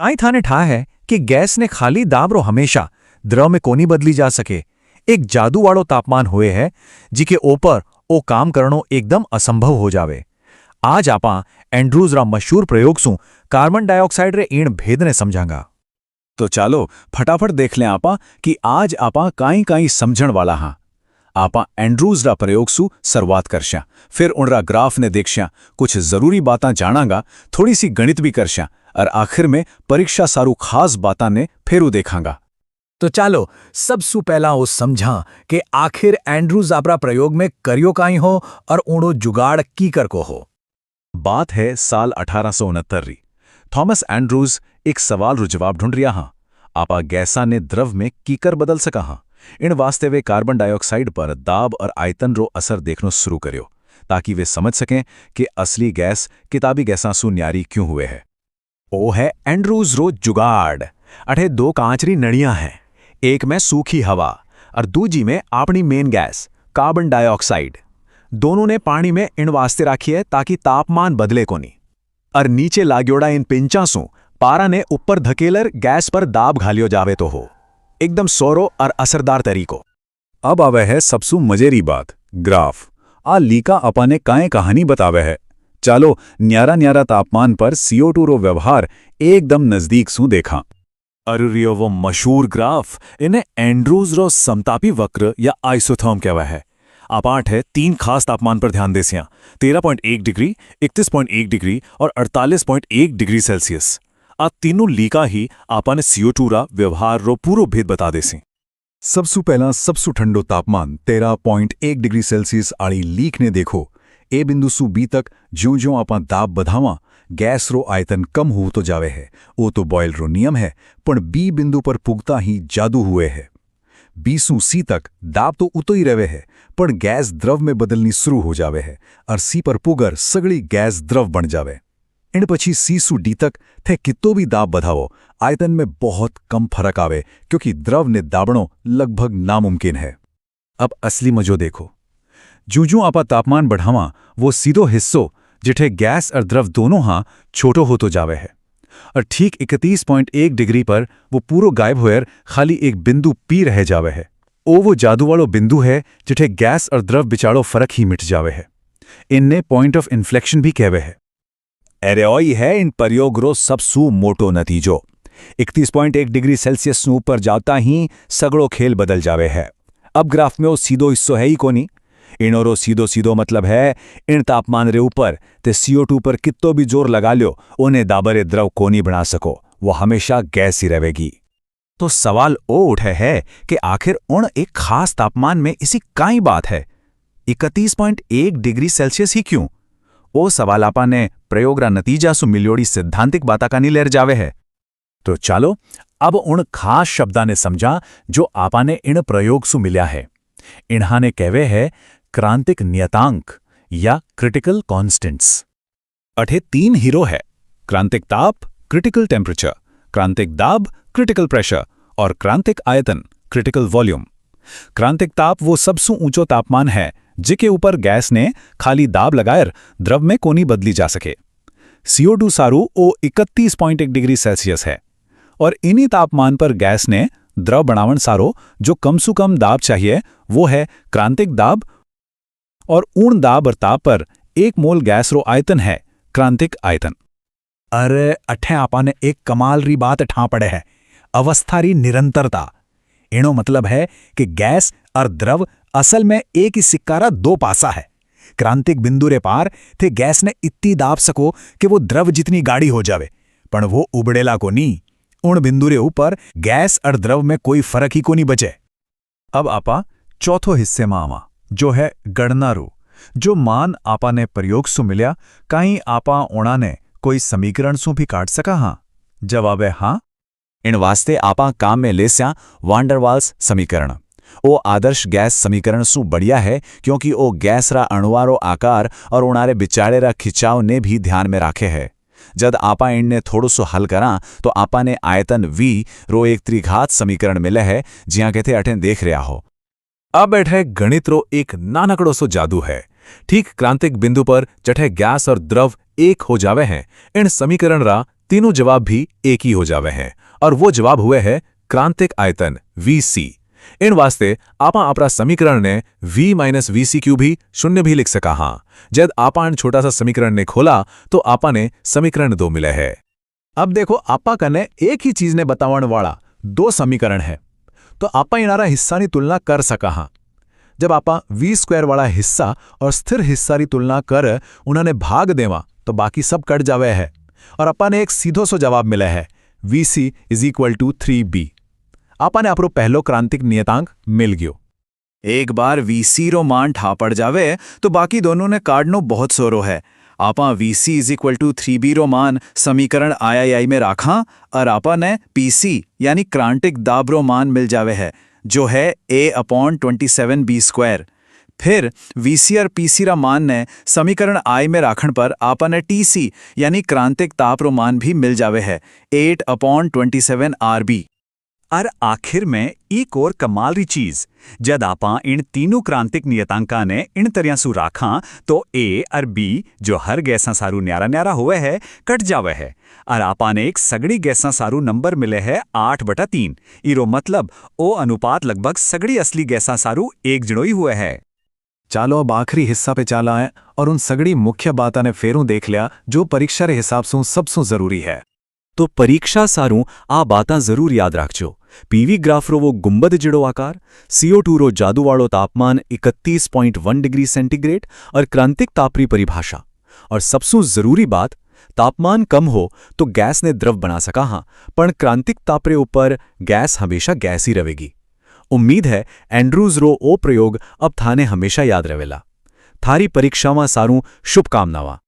आई थाने ठा है कि गैस ने खाली दाब रो हमेशा द्रव में कोनी बदली जा सके। एक जादू वाળો तापमान हुए है जी के ऊपर ओ काम करणो एकदम असंभव हो जावे। आज आपा एंड्रूज रा मशहूर प्रयोग सु कार्बन डाइऑक्साइड रे ईण भेद ने समझांगा। तो चालो फटाफट देख लें आपा कि आज आपा काई काई समझण वाला हाँ। आपा एंड्रूज रा प्रयोग सु शुरुआत करश्या, फिर उनरा ग्राफ ने देखश्या, कुछ जरूरी बातां जानांगा, थोड़ी सी गणित भी करश्या और आखिर में परीक्षा सारू खास बातां ने फेरू देखांगा। तो चालो सबसु पहला वो समझा कि आखिर एंड्रूज आपरा प्रयोग में करियो काई हो और उड़ो जुगाड़ की कर को हो। बात है साल 1869 री। थॉमस एंड्रूज एक सवाल रो जवाब ढूंढ रिया हाँ। आपा गैसा ने द्रव में कीकर बदल सका हाँ। इन वास्ते वे कार्बन डाइऑक्साइड पर दाब और आयतन रो असर देखनो शुरू करियो, ताकि वे समझ सकें कि असली गैस किताबी गैसा सु न्यारी क्यों हुए है। ओ है एंड्रूज रो जुगाड़। अठे दो कांचरी नड़ियां हैं, एक में सूखी हवा और दूजी में अपनी मेन गैस कार्बन डाइऑक्साइड। दोनों ने पानी में इन वास्ते राखी है ताकि तापमान बदले कोनी। और नीचे लाग्योड़ा इन पिंचासू पारा ने ऊपर धकेलर गैस पर दाब घालियो जावे तो हो, एकदम सोरो और असरदार तरीको। अब आवे है सबसु मजेरी बात, ग्राफ। आ लीका अपा ने काए कहानी बतावे है। चालो न्यारा न्यारा तापमान पर CO2 रो व्यवहार एकदम नजदीक सु देखा। अरुरियो वो मशहूर ग्राफ, इन्हें एंड्रूज रो समतापी वक्र या आइसोथर्म कहवा है। आपाठ है 3 खास तापमान पर ध्यान देसियां, 13.1 डिग्री, 31.1 डिग्री और 48.1 डिग्री सेल्सियस। आ तीनों लीका ही आपा ने CO2 रा व्यवहार रो पूरो भेद बता देसी। सबसु पहला सबसु ठंडो तापमान 13.1 डिग्री सेल्सियस आड़ी लीक ने देखो। ए बिंदु सु बी तक ज्यों ज्यों आपा दाब बढ़ावा गैस रो आयतन कम हो तो जावे है। वो तो बॉयल रो नियम है, पण बी बिंदु पर पुगता ही जादू हुए है। बी सु सी तक दाब तो उतो ही रहे है, पण गैस द्रव में बदलनी शुरू हो जावे है और सी पर पुगर सगड़ी गैस द्रव बन जावे। इन पछी सी सु डी तक थे कितो भी दाब बढ़ावो आयतन में बहुत कम फर्क आवे, क्योंकि द्रव ने दाबणो लगभग नामुमकिन है। अब असली मजो देखो। जूं आपा तापमान बढ़ावा वो सीधो हिस्सो जिठे गैस और द्रव दोनों हाँ छोटो हो तो जावे है, और ठीक 31.1 डिग्री पर वो पूरो गायब होयर खाली एक बिंदु पी रह जावे है। ओ वो जादू वालो बिंदु है जिठे गैस और द्रव बिचाड़ो फर्क ही मिट जावे है। इनने पॉइंट ऑफ इन्फ्लेक्शन भी कहवे है। एरेओई है इन प्रयोग रो सबसू मोटो नतीजो। 31.1 डिग्री सेल्सियस से ऊपर जाता ही सगड़ो खेल बदल जावे है। अब ग्राफ में वो सीधो हिस्सो है ही कोनी। इनोरो सीधो सीधो मतलब है इन तापमान रे ऊपर ते CO2 पर कितो भी जोर लगा लो उन्हें दाबरे द्रव कोनी बना सको, वो हमेशा गैस ही रहेगी। तो सवाल ओ उठे है कि आखिर उन एक खास तापमान में इसी काई बात है 31.1 डिग्री सेल्सियस ही क्यों? ओ सवाल आपा ने प्रयोग रा नतीजा सु मिल्योड़ी सिद्धांतिक बाता का नहीं लेर जावे है। तो चालो अब उन खास शब्दा ने समझा जो आपा ने इन प्रयोग सु मिल्या है। इन्हा ने कहवे है क्रांतिक नियतांक या क्रिटिकल कॉन्स्टेंट्स। अठे 3 हीरो है, क्रांतिक ताप क्रिटिकल टेम्परेचर, क्रांतिक दाब क्रिटिकल प्रेशर और क्रांतिक आयतन क्रिटिकल वॉल्यूम। क्रांतिक ताप वो सबसे ऊंचो तापमान है जिके ऊपर गैस ने खाली दाब लगायर द्रव में कोनी बदली जा सके। CO2 सारू ओ 31.1 डिग्री सेल्सियस है और इन्हीं तापमान पर गैस ने द्रव बनावन सारो जो कम सु कम दाब चाहिए वो है क्रांतिक दाब, और ऊर्ण दाब और ताप पर 1 मोल गैस रो आयतन है क्रांतिक आयतन। अरे अठे आपा ने एक कमाल री बात ठा पड़े है, अवस्था री निरंतरता। इनो मतलब है कि गैस और द्रव असल में एक ही सिक्का रा 2 पासा है। क्रांतिक बिंदु रे पार थे गैस ने इतनी दाब सको कि वो द्रव जितनी गाढ़ी हो जावे, पण वो उबड़ेला को नी। उन बिंदु रे ऊपर गैस और द्रव में कोई फर्क ही को नहीं बचे। अब आपा चौथो हिस्से में आवा जो है गणना रो। जो मान आपा ने प्रयोग सु मिल्या कहीं आपा ओणा ने कोई समीकरण सु भी काट सका हाँ? जवाब है हाँ। इन वास्ते आपा काम में लेस्या वांडरवाल्स समीकरण। ओ आदर्श गैस समीकरण सु बढ़िया है क्योंकि ओ गैस रा अणुवारो आकार और उनारे बिचाड़े रा खिंचाव ने भी ध्यान में राखे है। जद आपा इनने थोड़ो सो हल करा तो आपा ने आयतन V रो एक त्रिघात समीकरण मिले है जियां कहते अठे देख रहा हो। अब बैठे गणित रो एक नानकड़ो सो जादू है। ठीक क्रांतिक बिंदु पर जठे गैस और द्रव एक हो जावे हैं, इन समीकरण रा तीनों जवाब भी एक ही हो जावे हैं और वो जवाब हुए है क्रांतिक आयतन VC। इन वास्ते आपा अपना समीकरण ने V माइनस VC भी शून्य भी लिख सका। हाँ, जब आपा इन छोटा सा समीकरण ने खोला तो आपा ने समीकरण 2 मिले है। अब देखो आपा कने एक ही चीज ने बतावण वाला 2 समीकरण है, तो आपा इनारा हिस्सानी तुलना कर सका। हाँ, जब आपा V² वाला हिस्सा और स्थिर हिस्सारी तुलना कर उन्होंने भाग देवा तो बाकी सब कट जावे है और आपा ने एक सीधो सो जवाब मिला है VC = 3B। आपा ने अपरो पहलो क्रांतिक नियतांक मिल गयो। एक बार VC रो मान ठा पड़ जावे तो बाकी दोनों ने काटनो बहुत सोरो है। आपा VC = 3B रो मान समीकरण II में राखा और आपा ने PC यानी क्रांतिक दाब रो मान मिल जावे है जो है A/27B²। फिर VC और PC रा मान ने समीकरण I में राखण पर आपा ने TC यानी क्रांतिक ताप रो मान भी मिल जावे है 8/27RB। और आखिर में एक और कमाल री चीज, जद आपा इन तीनों क्रांतिक नियतांका ने इन तरह सु राखा तो A और B जो हर गैसा सारू न्यारा न्यारा हुए है कट जावे है और आपा ने एक सगड़ी गैसा सारू नंबर मिले है 8/3। इरो मतलब ओ अनुपात लगभग सगड़ी असली गैसा सारू एक जड़ोई हुए है। चालो अब आखिरी हिस्सा पे चाला है और उन सगड़ी मुख्य बाता ने फेरों देख लिया जो परीक्षा रे हिसाब से सबसों जरूरी है। तो परीक्षा सारू आ बातां जरूर याद राखजो। पीवी ग्राफ रो वो गुंबद जिड़ो आकार, CO2 रो जादू वालो तापमान 31.1 डिग्री सेंटीग्रेड और क्रांतिक तापरी परिभाषा। और सबसों जरूरी बात, तापमान कम हो तो गैस ने द्रव बना सका। हाँ, पण क्रांतिक तापरे ऊपर गैस हमेशा गैस ही रहेगी। उम्मीद है एंड्रूज रो ओ प्रयोग अब थाने हमेशा याद रहेला। थारी परीक्षा में सारू शुभकामनावा।